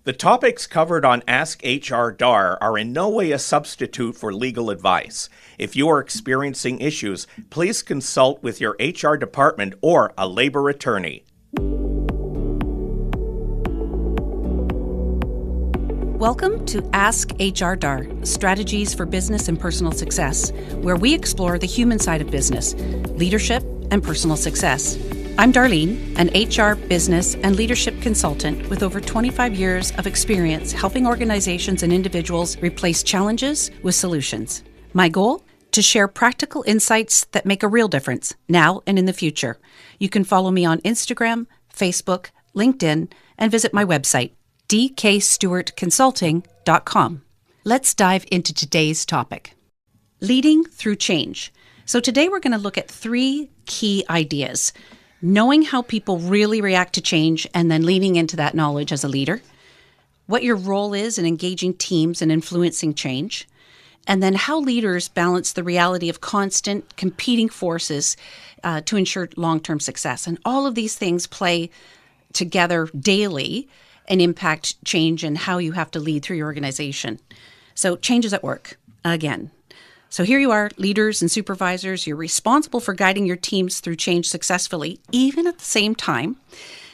The topics covered on Ask HR-Dar are in no way a substitute for legal advice. If you are experiencing issues, please consult with your HR department or a labor attorney. Welcome to Ask HR-Dar, Strategies for Business and Personal Success, where we explore the human side of business, leadership, and personal success. I'm Darlene, an HR, business, and leadership consultant with over 25 years of experience helping organizations and individuals replace challenges with solutions. My goal? To share practical insights that make a real difference now and in the future. You can follow me on Instagram, Facebook, LinkedIn, and visit my website, dkstewartconsulting.com. Let's dive into today's topic. Leading through change. So today we're going to look at 3 key ideas. Knowing how people really react to change and then leaning into that knowledge as a leader. What your role is in engaging teams and influencing change. And then how leaders balance the reality of constant competing forces to ensure long-term success. And all of these things play together daily and impact change and how you have to lead through your organization. So change is at work, again. So here you are, leaders and supervisors, you're responsible for guiding your teams through change successfully, even at the same time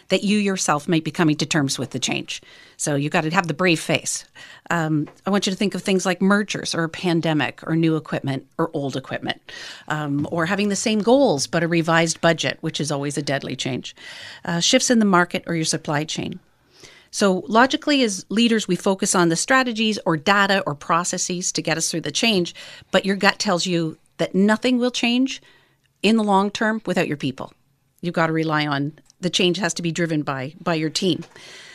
that you yourself may be coming to terms with the change. So you got to have the brave face. I want you to think of things like mergers or a pandemic or new equipment or old equipment, or having the same goals but a revised budget, which is always a deadly change. Shifts in the market or your supply chain. So logically, as leaders, we focus on the strategies or data or processes to get us through the change, but your gut tells you that nothing will change in the long term without your people. You've got to rely on the change has to be driven by your team.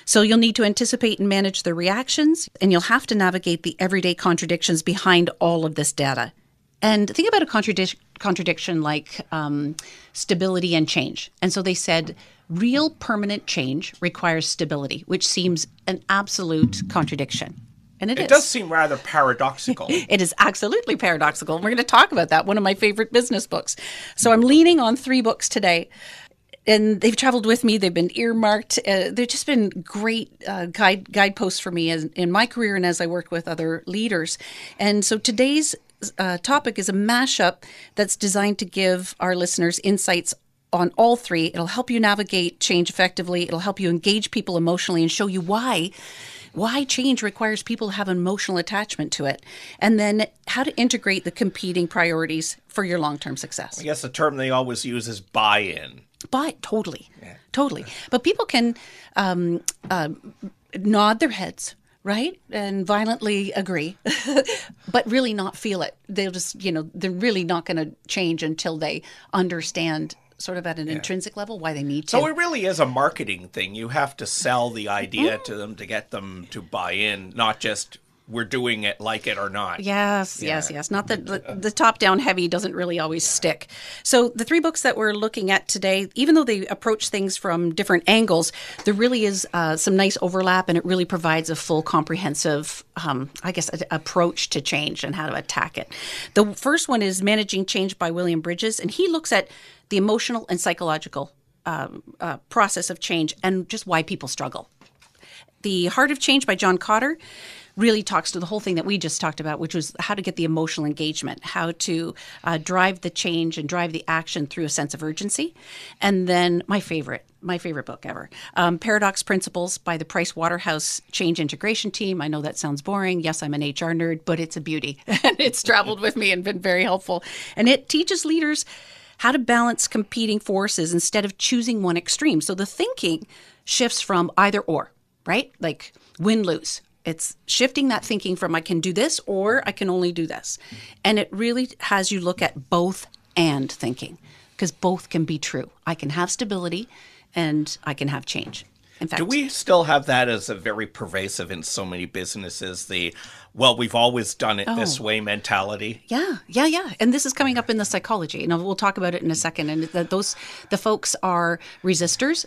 So you'll need to anticipate and manage the reactions, and you'll have to navigate the everyday contradictions behind all of this data. And think about a contradiction like stability and change. And so they said, real permanent change requires stability, which seems an absolute contradiction. And it is. It does seem rather paradoxical. It is absolutely paradoxical. And we're going to talk about that, one of my favorite business books. So I'm leaning on 3 books today. And they've traveled with me. They've been earmarked. They've just been great guideposts for me in my career and as I work with other leaders. And so today's topic is a mashup that's designed to give our listeners insights on all 3. It'll help you navigate change effectively. It'll help you engage people emotionally and show you why change requires people to have an emotional attachment to it. And then how to integrate the competing priorities for your long-term success. I guess the term they always use is buy-in. Totally. But people can nod their heads, right? And violently agree, but really not feel it. They'll just, they're really not going to change until they understand sort of at an intrinsic level why they need to. So it really is a marketing thing. You have to sell the idea to them to get them to buy in, not just we're doing it like it or not. Yes. Not that the top-down heavy doesn't really always stick. So the 3 books that we're looking at today, even though they approach things from different angles, there really is some nice overlap, and it really provides a full, comprehensive, approach to change and how to attack it. The first one is Managing Change by William Bridges, and he looks at the emotional and psychological process of change and just why people struggle. The Heart of Change by John Cotter really talks to the whole thing that we just talked about, which was how to get the emotional engagement, how to drive the change and drive the action through a sense of urgency. And then my favorite book ever, Paradox Principles by the Price Waterhouse Change Integration Team. I know that sounds boring. Yes, I'm an HR nerd, but it's a beauty. And it's traveled with me and been very helpful. And it teaches leaders how to balance competing forces instead of choosing one extreme. So the thinking shifts from either or, right? Like win-lose. It's shifting that thinking from I can do this or I can only do this. And it really has you look at both and thinking, because both can be true. I can have stability and I can have change. In fact, do we still have that as a very pervasive in so many businesses, we've always done it this way mentality? Yeah. And this is coming up in the psychology. And we'll talk about it in a second. And the folks are resistors,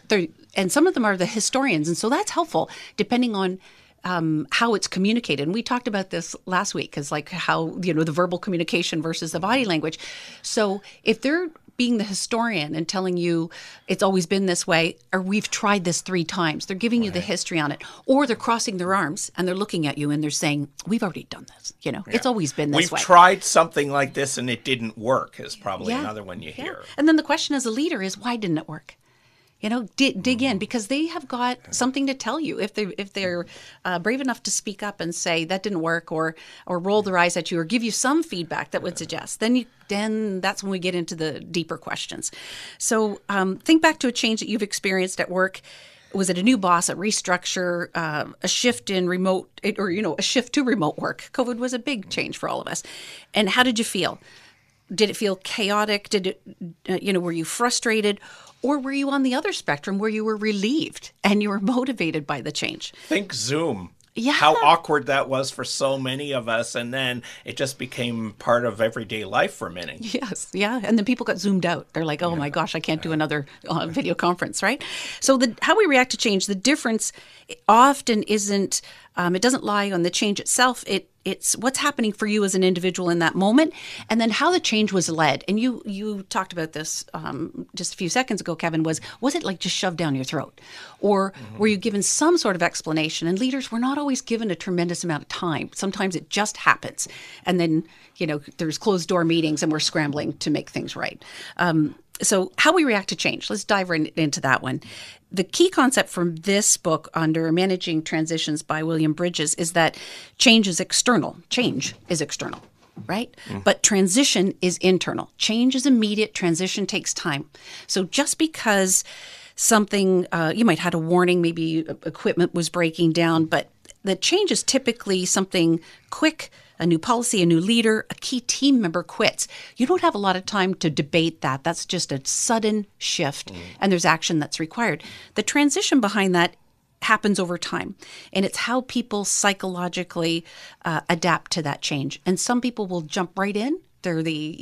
and some of them are the historians. And so that's helpful depending on how it's communicated. And we talked about this last week, because like how, the verbal communication versus the body language. So if they're being the historian and telling you it's always been this way, or we've tried this 3 times. They're giving you the history on it. Or they're crossing their arms and they're looking at you and they're saying, we've already done this. It's always been this way. We've tried something like this and it didn't work is probably another one you hear. And then the question as a leader is, why didn't it work? Dig in, because they have got something to tell you. If they're brave enough to speak up and say that didn't work, or roll their eyes at you, or give you some feedback that would suggest, then that's when we get into the deeper questions. So think back to a change that you've experienced at work. Was it a new boss, a restructure, a shift in remote, or a shift to remote work? COVID was a big change for all of us. And how did you feel? Did it feel chaotic? Did it, were you frustrated? Or were you on the other spectrum where you were relieved and you were motivated by the change? Think Zoom. Yeah. How awkward that was for so many of us. And then it just became part of everyday life for many. Yes. Yeah. And then people got zoomed out. They're like, oh my gosh, I can't do another video conference, right? So how we react to change, the difference often isn't, it doesn't lie on the change itself. It's what's happening for you as an individual in that moment, and then how the change was led. And you talked about this just a few seconds ago, Kevin, was it like just shoved down your throat? Or were you given some sort of explanation? And leaders were not always given a tremendous amount of time. Sometimes it just happens. And then, there's closed door meetings and we're scrambling to make things right. So how we react to change, let's dive right into that one. The key concept from this book under Managing Transitions by William Bridges is that change is external. Change is external, right? But transition is internal. Change is immediate. Transition takes time. So just because something, you might have had a warning, maybe equipment was breaking down, but the change is typically something quick, a new policy, a new leader, a key team member quits. You don't have a lot of time to debate that. That's just a sudden shift, and there's action that's required. The transition behind that happens over time, and it's how people psychologically adapt to that change. And some people will jump right in. They're we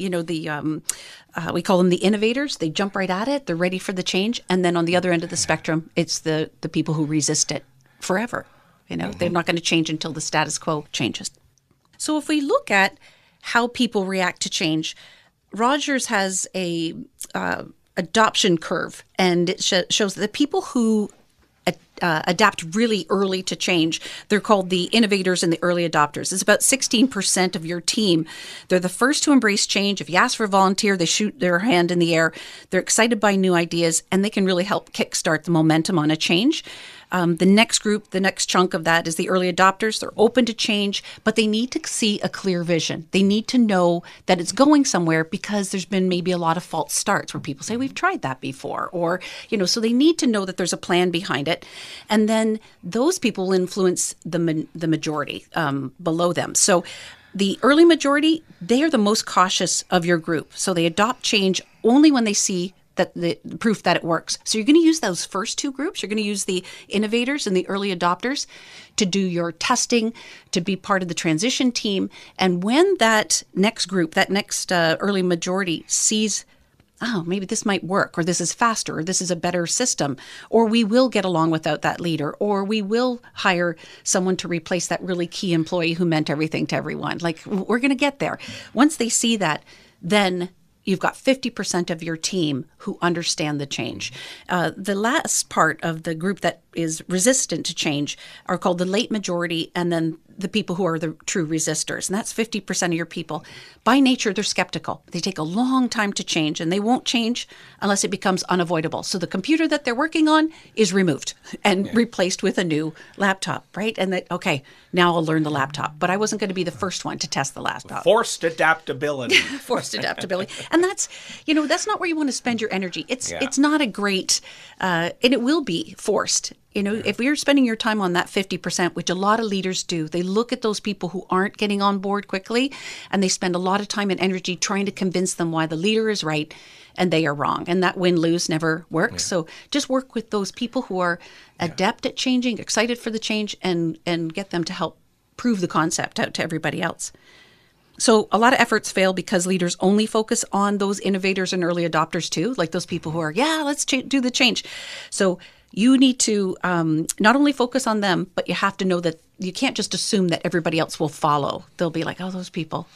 call them the innovators. They jump right at it. They're ready for the change. And then on the other end of the spectrum, it's the people who resist it forever. They're not going to change until the status quo changes. So if we look at how people react to change, Rogers has a adoption curve, and it shows that the people who adapt really early to change, they're called the innovators and the early adopters. It's about 16% of your team. They're the first to embrace change. If you ask for a volunteer, they shoot their hand in the air. They're excited by new ideas, and they can really help kickstart the momentum on a change. The next group, the next chunk of that is the early adopters. They're open to change, but they need to see a clear vision. They need to know that it's going somewhere because there's been maybe a lot of false starts where people say, we've tried that before. Or, so they need to know that there's a plan behind it. And then those people will influence the majority below them. So the early majority, they are the most cautious of your group. So they adopt change only when they see that the proof that it works. So you're going to use those first two groups. You're going to use the innovators and the early adopters to do your testing, to be part of the transition team. And when that next group, that next early majority sees, oh, maybe this might work, or this is faster, or this is a better system, or we will get along without that leader, or we will hire someone to replace that really key employee who meant everything to everyone. Like, we're going to get there. Once they see that, then you've got 50% of your team who understand the change. The last part of the group that is resistant to change are called the late majority, and then the people who are the true resistors. And that's 50% of your people. By nature, they're skeptical. They take a long time to change, and they won't change unless it becomes unavoidable. So the computer that they're working on is removed and replaced with a new laptop, right? And that, okay, now I'll learn the laptop. But I wasn't going to be the first one to test the laptop. Forced adaptability. Forced adaptability. And that's not where you want to spend your energy. It's not a great, and it will be forced. If you're spending your time on that 50%, which a lot of leaders do, they look at those people who aren't getting on board quickly, and they spend a lot of time and energy trying to convince them why the leader is right and they are wrong. And that win-lose never works. So just work with those people who are adept at changing, excited for the change, and get them to help prove the concept out to everybody else. So a lot of efforts fail because leaders only focus on those innovators and early adopters too, like those people who are, let's do the change. So you need to not only focus on them, but you have to know that you can't just assume that everybody else will follow. They'll be like, oh, those people,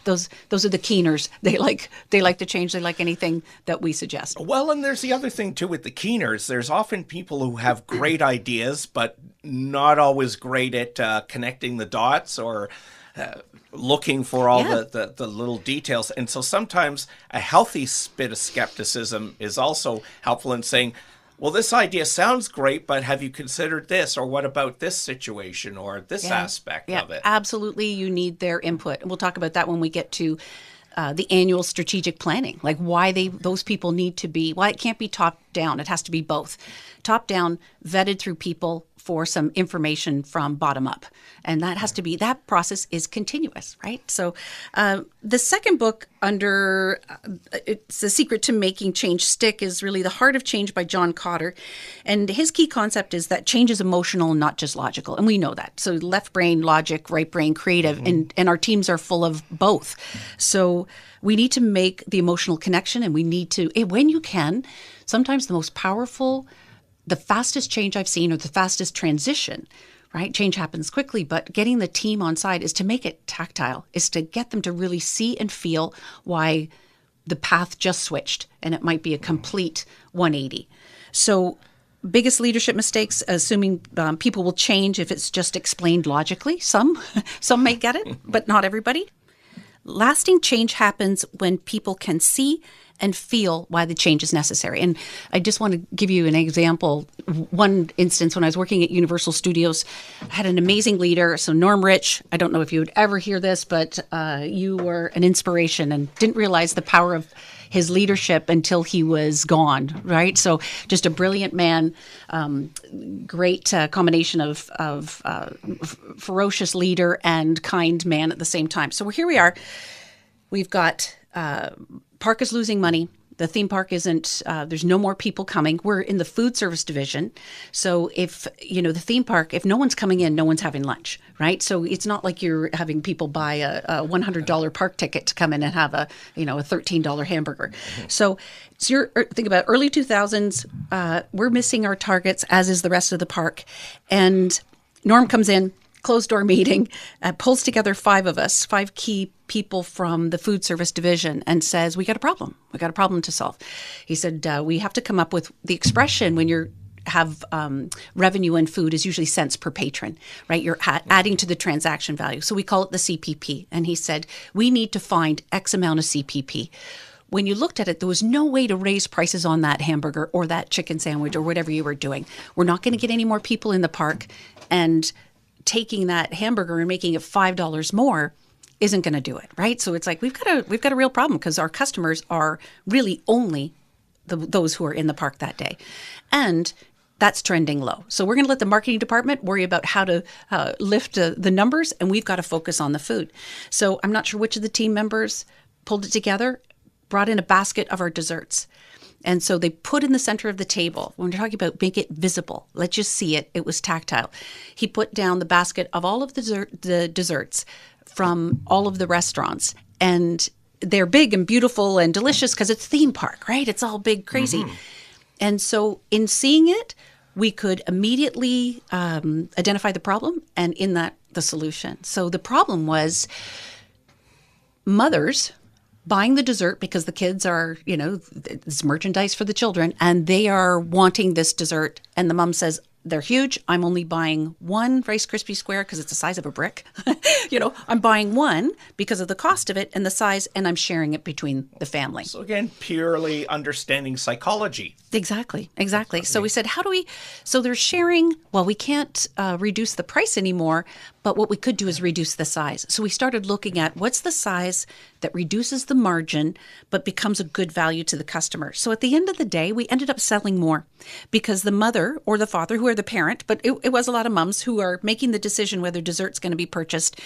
those are the keeners. They like to change. They like anything that we suggest. Well, and there's the other thing too with the keeners. There's often people who have great ideas, but not always great at connecting the dots or looking for all the little details. And so sometimes a healthy bit of skepticism is also helpful in saying, well, this idea sounds great, but have you considered this? Or what about this situation or this aspect of it? Absolutely. You need their input. And we'll talk about that when we get to the annual strategic planning, like why those people need to be, why it can't be top down. It has to be both. Top down, vetted through people for some information from bottom up. And that has to be, that process is continuous, right? So the second book under, it's The Secret to Making Change Stick, is really The Heart of Change by John Cotter. And his key concept is that change is emotional and not just logical. And we know that. So left brain, logic, right brain, creative, and our teams are full of both. So we need to make the emotional connection, and we need to, when you can, sometimes the most powerful, the fastest change I've seen, or the fastest transition, right? Change happens quickly, but getting the team on side is to make it tactile, is to get them to really see and feel why the path just switched, and it might be a complete 180. So biggest leadership mistakes, assuming people will change if it's just explained logically. Some may get it, but not everybody. Lasting change happens when people can see and feel why the change is necessary. And I just want to give you an example. One instance, when I was working at Universal Studios, I had an amazing leader. So Norm Rich, I don't know if you would ever hear this, but you were an inspiration, and didn't realize the power of his leadership until he was gone, right? So just a brilliant man, great combination of ferocious leader and kind man at the same time. So here we are. We've got park is losing money. The theme park isn't, there's no more people coming. We're in the food service division. So if, the theme park, if no one's coming in, no one's having lunch, right? So it's not like you're having people buy a $100 park ticket to come in and have a $13 hamburger. So think about early 2000s, we're missing our targets, as is the rest of the park. And Norm comes in, closed door meeting, pulls together five key people from the food service division, and says, we got a problem to solve. He said, we have to come up with the expression when you have revenue in food is usually cents per patron, right? You're adding to the transaction value. So we call it the CPP. And he said, we need to find X amount of CPP. When you looked at it, there was no way to raise prices on that hamburger or that chicken sandwich or whatever you were doing. We're not going to get any more people in the park, and taking that hamburger and making it $5 more isn't going to do it, right? So it's like we've got a real problem, because our customers are really only those who are in the park that day, and that's trending low. So we're going to let the marketing department worry about how to lift the numbers, and we've got to focus on the food. So I'm not sure which of the team members pulled it together, brought in a basket of our desserts. And so they put in the center of the table, when we're talking about make it visible, let's just see it, it was tactile. He put down the basket of all of the desserts from all of the restaurants. And they're big and beautiful and delicious because it's theme park, right? It's all big, crazy. Mm-hmm. And so in seeing it, we could immediately identify the problem, and in that, the solution. So the problem was mothers buying the dessert because the kids are, it's merchandise for the children, and they are wanting this dessert. And the mom says, they're huge. I'm only buying one Rice Krispie square because it's the size of a brick. I'm buying one because of the cost of it and the size, and I'm sharing it between the family. So again, purely understanding psychology. Exactly. So we said, so they're sharing, well, we can't reduce the price anymore, but what we could do is reduce the size. So we started looking at what's the size that reduces the margin, but becomes a good value to the customer. So at the end of the day, we ended up selling more, because the mother or the father, who are the parent, but it was a lot of moms who are making the decision whether dessert's going to be purchased,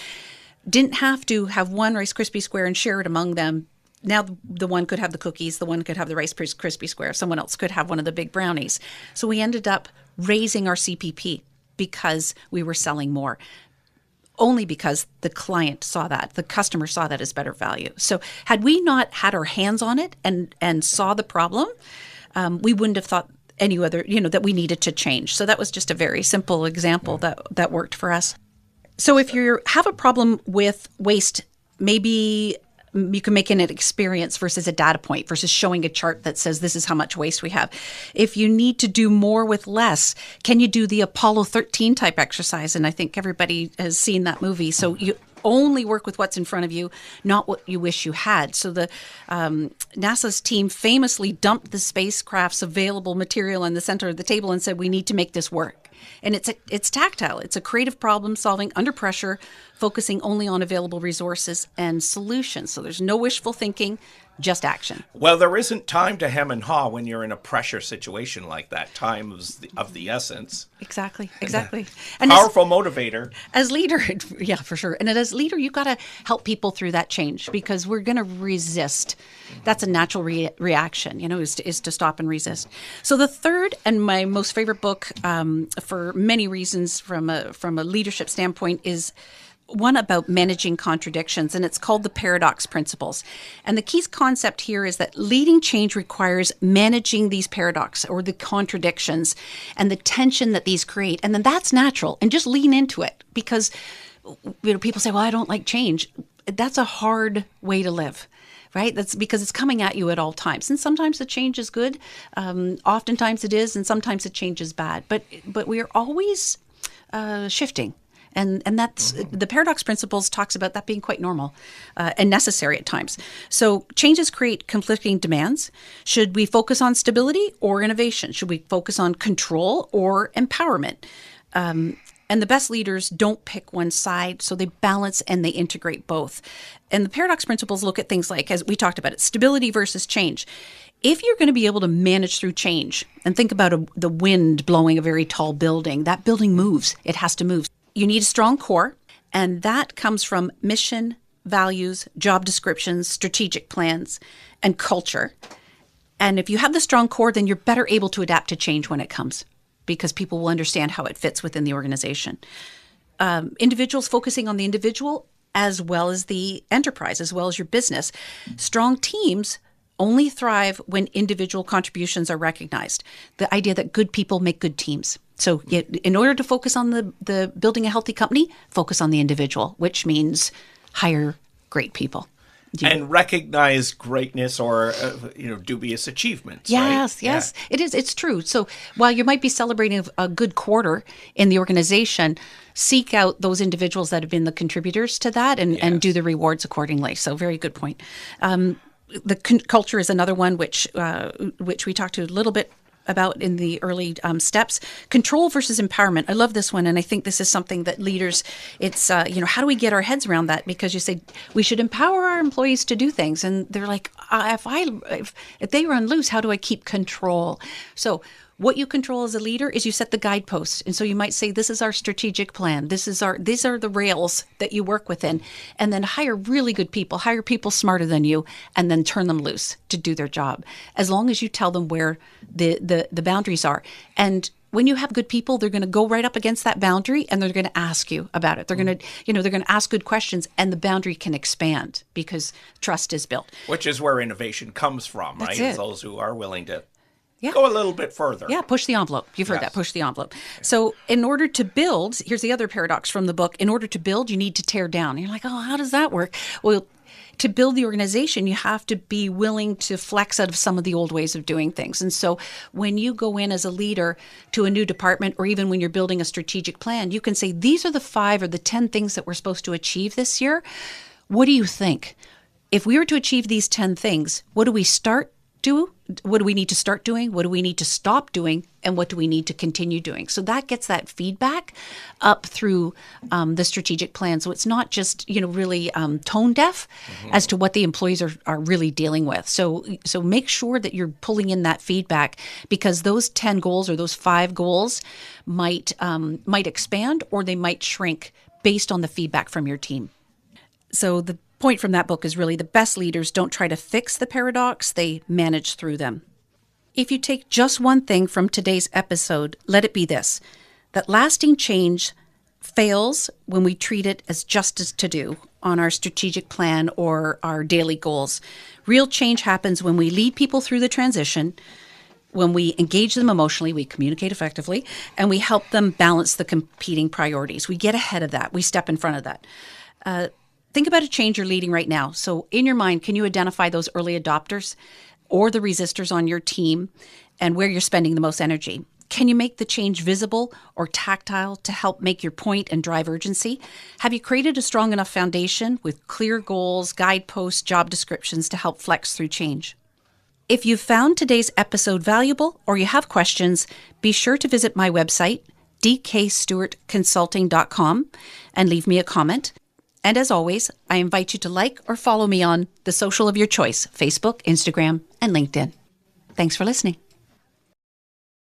didn't have to have one Rice Krispie square and share it among them. Now the one could have the cookies, the one could have the Rice Krispie square, someone else could have one of the big brownies. So we ended up raising our CPP because we were selling more, only because the client saw that, the customer saw that as better value. So had we not had our hands on it and saw the problem, we wouldn't have thought any other, that we needed to change. So that was just a very simple example that worked for us. So if you have a problem with waste, maybe you can make it an experience versus a data point versus showing a chart that says this is how much waste we have. If you need to do more with less, can you do the Apollo 13 type exercise? And I think everybody has seen that movie. So you only work with what's in front of you, not what you wish you had. So the NASA's team famously dumped the spacecraft's available material in the center of the table and said, we need to make this work. And it's tactile. It's a creative problem solving under pressure, focusing only on available resources and solutions. So there's no wishful thinking, just action. Well, there isn't time to hem and haw when you're in a pressure situation like that. Time is of the essence. Exactly. And powerful motivator. As leader, yeah, for sure. And as leader, you've got to help people through that change because we're going to resist. That's a natural reaction, is to stop and resist. So the third and my most favorite book, for many reasons from a leadership standpoint, is one about managing contradictions, and it's called the Paradox Principles. And the key concept here is that leading change requires managing these paradox or the contradictions and the tension that these create. And then that's natural, and just lean into it because people say, well, I don't like change. That's a hard way to live. Right? That's because it's coming at you at all times. And sometimes the change is good. Oftentimes it is, and sometimes the change is bad. But we are always shifting. And that's the Paradox Principles talks about that being quite normal and necessary at times. So changes create conflicting demands. Should we focus on stability or innovation? Should we focus on control or empowerment? And the best leaders don't pick one side, so they balance and they integrate both. And the Paradox Principles look at things like, as we talked about it, stability versus change. If you're going to be able to manage through change, and think about the wind blowing a very tall building, that building moves. It has to move. You need a strong core, and that comes from mission, values, job descriptions, strategic plans, and culture. And if you have the strong core, then you're better able to adapt to change when it comes because people will understand how it fits within the organization. Individuals focusing on the individual as well as the enterprise, as well as your business. Strong teams only thrive when individual contributions are recognized. The idea that good people make good teams. So in order to focus on the building a healthy company, focus on the individual, which means hire great people. And recognize greatness or, dubious achievements. Yes, right? yes, yeah. It is. It's true. So while you might be celebrating a good quarter in the organization, seek out those individuals that have been the contributors to that and do the rewards accordingly. So very good point. The culture is another one which we talked to a little bit about in the early steps. Control versus empowerment. I love this one, and I think this is something that leaders, it's, how do we get our heads around that? Because you say, we should empower our employees to do things, and they're like, if they run loose, how do I keep control? So what you control as a leader is you set the guideposts. And so you might say, this is our strategic plan. These are the rails that you work within. And then hire really good people, hire people smarter than you, and then turn them loose to do their job. As long as you tell them where the boundaries are. And when you have good people, they're going to go right up against that boundary and they're going to ask you about it. They're going to, they're going to ask good questions and the boundary can expand because trust is built. Which is where innovation comes from, That's right? it. It's those who are willing to go a little bit further. Yeah, push the envelope. You've heard that, push the envelope. So in order to build, here's the other paradox from the book. In order to build, you need to tear down. You're like, oh, how does that work? Well, to build the organization, you have to be willing to flex out of some of the old ways of doing things. And so when you go in as a leader to a new department, or even when you're building a strategic plan, you can say, these are the 5 or the 10 things that we're supposed to achieve this year. What do you think? If we were to achieve these 10 things, what do we start do? What do we need to start doing? What do we need to stop doing? And what do we need to continue doing? So that gets that feedback up through the strategic plan. So it's not just, really tone deaf as to what the employees are really dealing with. So make sure that you're pulling in that feedback because those 10 goals or those 5 goals might expand or they might shrink based on the feedback from your team. So the point from that book is really the best leaders don't try to fix the paradox, they manage through them. If you take just one thing from today's episode, let it be this, that lasting change fails when we treat it as justice to do on our strategic plan or our daily goals. Real change happens when we lead people through the transition, when we engage them emotionally, we communicate effectively, and we help them balance the competing priorities. We get ahead of that. We step in front of that. Think about a change you're leading right now. So in your mind, can you identify those early adopters or the resistors on your team and where you're spending the most energy? Can you make the change visible or tactile to help make your point and drive urgency? Have you created a strong enough foundation with clear goals, guideposts, job descriptions to help flex through change? If you've found today's episode valuable or you have questions, be sure to visit my website, dkstewartconsulting.com, and leave me a comment. And as always, I invite you to like or follow me on the social of your choice, Facebook, Instagram, and LinkedIn. Thanks for listening.